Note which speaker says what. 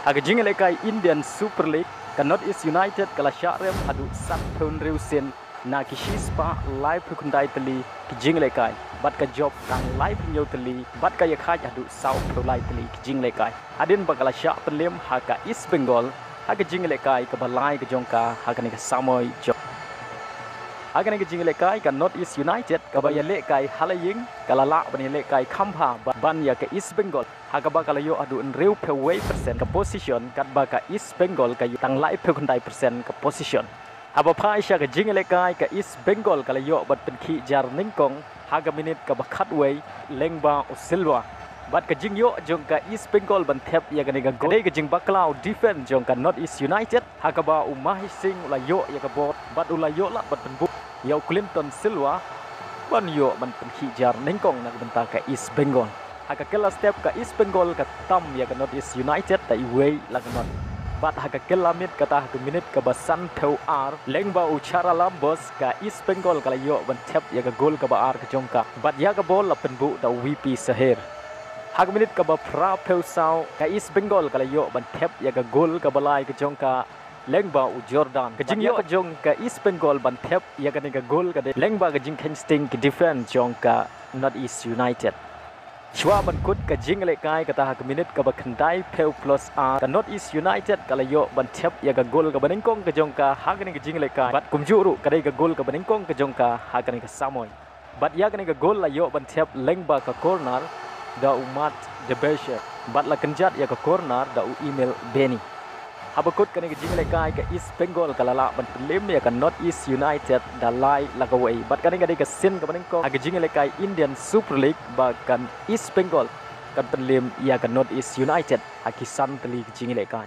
Speaker 1: Haga jingle kai Indian Super League ka North East United kala Sharem adu sat thun reusen na kishispa live kundai tali ki jingle kai bat ka job kang live nyo tali bat ka yakhaj adu South Thulai tali ki jingle kai adin bakala sha pelem haga East Bengal haga jingle kai ka balai ka jongka haga ni ka samoy job haga ni ka jingle kai ka North East United ka ba yale kai halaying kala la bani le kai khamha ban ya ka East Bengal haga bakala yo adu reu pe way percent ka position kat baka East Bengal ka tang lai pe kundai percent ka position haba phai sha ka jingle kai ka East Bengal kala yo bat pen khi jar ningkong haga minute ka bakhat way lengba usilwa bat ka jing yo jong ka East Bengal ban thep ya ka ni ga gol ka jing baklau defense jong ka North East United haga ba umah sing la yo ya ka bot bat ula yo la bat pen bu yo Clinton Silva ban yo ban pen khi jar ningkong na benta ka East Bengal haga kela step ka East Bengal ka tam ya ka North East United ta way la ka not bat haga kela mit kata haga minute ka basan theu ar lengba uchara lambos ka East Bengal kala yo ban thep ya ka gol ka ba ar ka jongka bat ya ka bol la penbu da VP Sahir haga minute ka ba pra peu sao ka East Bengal kala yo ban thep ya ka gol ka balai ka jongka lengba u Jordan ka jing yo ka jong ka East Bengal ban thep ya ka ni ka gol ka de lengba ka jing Kingston ki defense jongka North East United Shwa ban kut ka jingle kai kata ha minute ka bakhandai peu plus a ka North East United kala yo ban thep ya ka gol ka baningkong ka jongka ha ka ni ka jingle kai bat kumjuru ka dai ka gol ka baningkong ka jongka ha ka ni ka samoy bat ya ka ni ka gol la yo ban thep lengba ka corner da umat de beshe bat la kanjat ya ka corner da u email Benny habakut ka ni ka jingle kai ka East Bengal kala la ban pelim ya ka North East United da lai la ka way bat ka ni ka dai ka sin ka baningkong ha ka jingle kai Indian Super League ba kan East Bengal kan pelim ya ka North East United ha kisan tali ka jingle kai